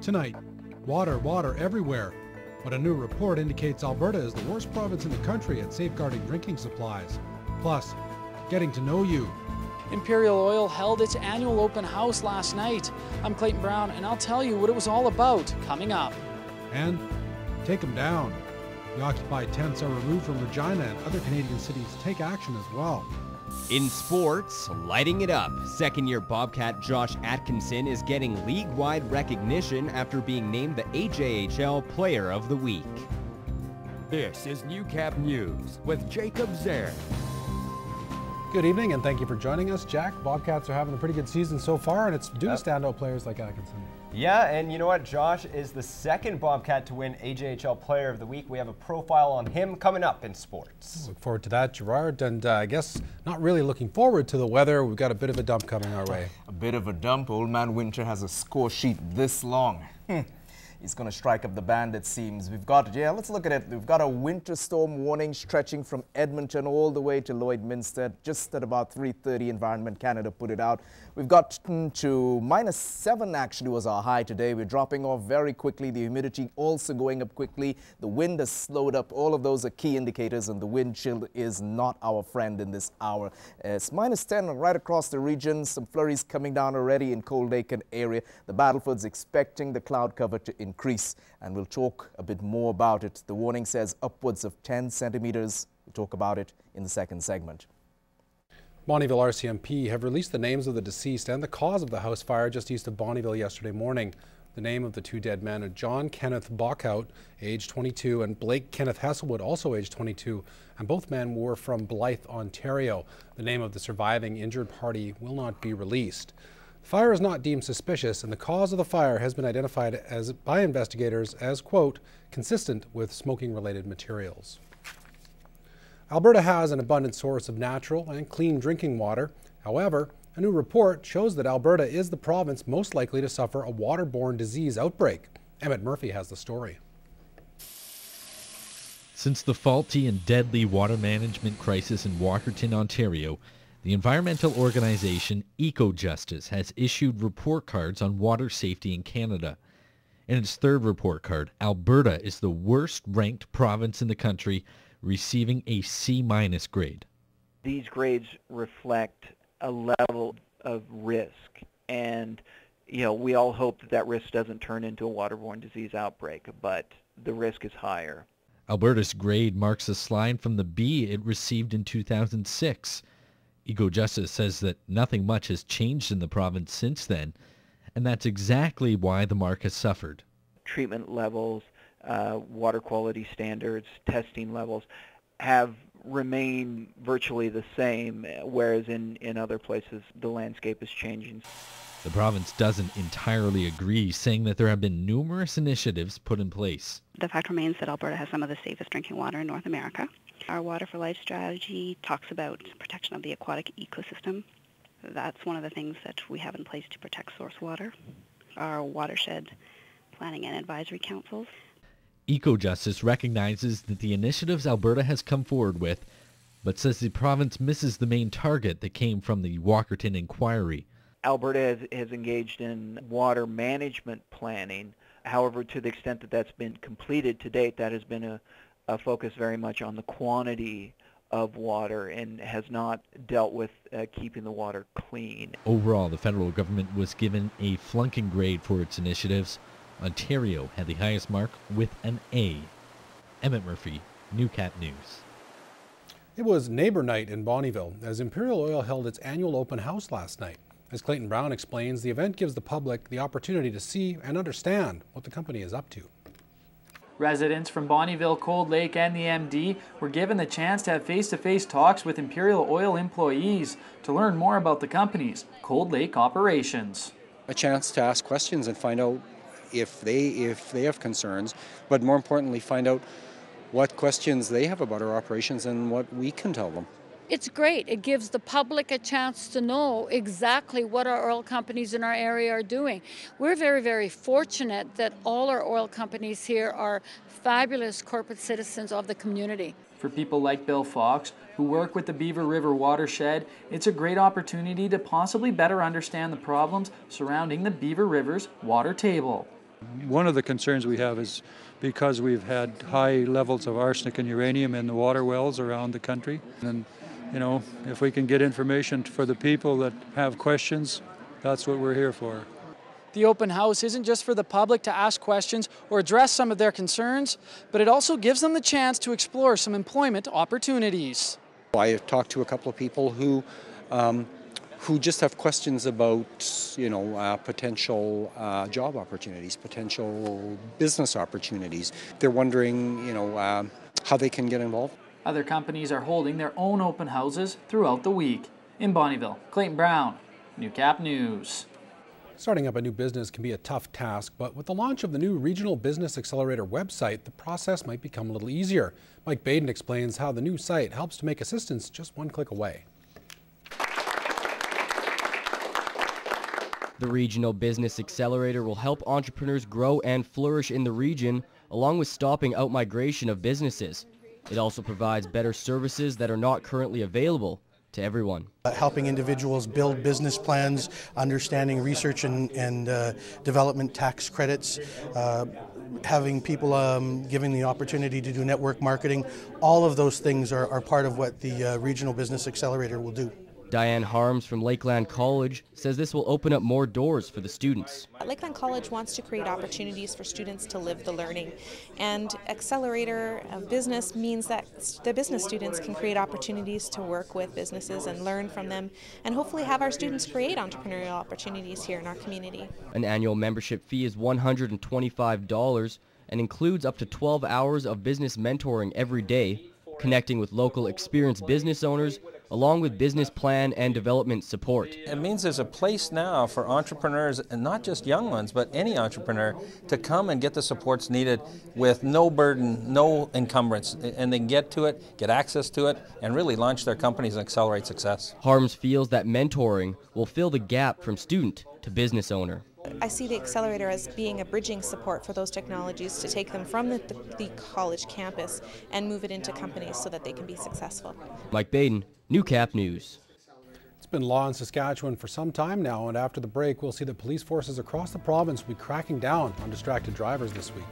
Tonight, water everywhere. But a new report indicates Alberta is the worst province in the country at safeguarding drinking supplies. Plus, getting to know you. Imperial Oil held its annual open house last night. I'm Clayton Brown, and I'll tell you what it was all about coming up. And take them down. The occupied tents are removed from Regina, and other Canadian cities take action as well. In sports, lighting it up, second-year Bobcat Josh Atkinson is getting league-wide recognition after being named the AJHL Player of the Week. This is Newcap News with Jacob Zaire. Good evening, and thank you for joining us. Jack, Bobcats are having a pretty good season so far, and it's due to standout players like Atkinson. Yeah, and you know what? Josh is the second Bobcat to win AJHL Player of the Week. We have a profile on him coming up in sports. Look forward to that, Gerard. And I guess not really looking forward to the weather. We've got a bit of a dump coming our way. A bit of a dump. Old Man Winter has a score sheet this long. He's going to strike up the band, it seems. Let's look at it. We've got a winter storm warning stretching from Edmonton all the way to Lloydminster. Just at about 3:30, Environment Canada put it out. We've got to -7 actually was our high today. We're dropping off very quickly. The humidity also going up quickly. The wind has slowed up. All of those are key indicators, and the wind chill is not our friend in this hour. It's -10 right across the region. Some flurries coming down already in Cold Lake and area. The Battleford's expecting the cloud cover to increase, and we'll talk a bit more about it. The warning says upwards of 10 centimeters. We'll talk about it in the second segment. Bonnyville RCMP have released the names of the deceased and the cause of the house fire just east of Bonnyville yesterday morning. The name of the two dead men are John Kenneth Bockhout, age 22, and Blake Kenneth Hesselwood, also age 22, and both men were from Blythe, Ontario. The name of the surviving injured party will not be released. The fire is not deemed suspicious, and the cause of the fire has been identified by investigators as, quote, consistent with smoking-related materials. Alberta has an abundant source of natural and clean drinking water. However, a new report shows that Alberta is the province most likely to suffer a waterborne disease outbreak. Emmett Murphy has the story. Since the faulty and deadly water management crisis in Walkerton, Ontario, the environmental organization EcoJustice has issued report cards on water safety in Canada. In its third report card, Alberta is the worst-ranked province in the country, receiving a C- grade. These grades reflect a level of risk, and we all hope that risk doesn't turn into a waterborne disease outbreak, but the risk is higher. Alberta's grade marks a slide from the B it received in 2006. EcoJustice says that nothing much has changed in the province since then, and that's exactly why the mark has suffered. Treatment levels, water quality standards, testing levels have remained virtually the same, whereas in other places the landscape is changing. The province doesn't entirely agree, saying that there have been numerous initiatives put in place. The fact remains that Alberta has some of the safest drinking water in North America. Our Water for Life strategy talks about protection of the aquatic ecosystem. That's one of the things that we have in place to protect source water. Our watershed planning and advisory councils. EcoJustice recognizes that the initiatives Alberta has come forward with, but says the province misses the main target that came from the Walkerton inquiry. Alberta has engaged in water management planning. However, to the extent that that's been completed to date, that has been a focus very much on the quantity of water and has not dealt with keeping the water clean. Overall, the federal government was given a flunking grade for its initiatives. Ontario had the highest mark with an A. Emmett Murphy, Newcap News. It was neighbor night in Bonnyville as Imperial Oil held its annual open house last night. As Clayton Brown explains, the event gives the public the opportunity to see and understand what the company is up to. Residents from Bonnyville, Cold Lake, and the MD were given the chance to have face-to-face talks with Imperial Oil employees to learn more about the company's Cold Lake operations. A chance to ask questions and find out if they have concerns, but more importantly, find out what questions they have about our operations and what we can tell them. It's great. It gives the public a chance to know exactly what our oil companies in our area are doing. We're very, very fortunate that all our oil companies here are fabulous corporate citizens of the community. For people like Bill Fox, who work with the Beaver River watershed, it's a great opportunity to possibly better understand the problems surrounding the Beaver River's water table. One of the concerns we have is because we've had high levels of arsenic and uranium in the water wells around the country. And, you know, if we can get information for the people that have questions, that's what we're here for. The open house isn't just for the public to ask questions or address some of their concerns, but it also gives them the chance to explore some employment opportunities. I have talked to a couple of people who just have questions about, potential job opportunities, potential business opportunities. They're wondering, how they can get involved. Other companies are holding their own open houses throughout the week. In Bonnyville, Clayton Brown, Newcap News. Starting up a new business can be a tough task, but with the launch of the new Regional Business Accelerator website, the process might become a little easier. Mike Baden explains how the new site helps to make assistance just one click away. The Regional Business Accelerator will help entrepreneurs grow and flourish in the region, along with stopping out-migration of businesses. It also provides better services that are not currently available to everyone. Helping individuals build business plans, understanding research and development tax credits, having people giving the opportunity to do network marketing, all of those things are part of what the Regional Business Accelerator will do. Diane Harms from Lakeland College says this will open up more doors for the students. Lakeland College wants to create opportunities for students to live the learning, and Accelerator of Business means that the business students can create opportunities to work with businesses and learn from them, and hopefully have our students create entrepreneurial opportunities here in our community. An annual membership fee is $125 and includes up to 12 hours of business mentoring every day, connecting with local experienced business owners, along with business plan and development support. It means there's a place now for entrepreneurs, and not just young ones, but any entrepreneur, to come and get the supports needed with no burden, no encumbrance, and they can get to it, get access to it, and really launch their companies and accelerate success. Harms feels that mentoring will fill the gap from student to business owner. I see the Accelerator as being a bridging support for those technologies to take them from the college campus and move it into companies so that they can be successful. Mike Baden, Newcap News. It's been law in Saskatchewan for some time now, and after the break, we'll see that police forces across the province will be cracking down on distracted drivers this week.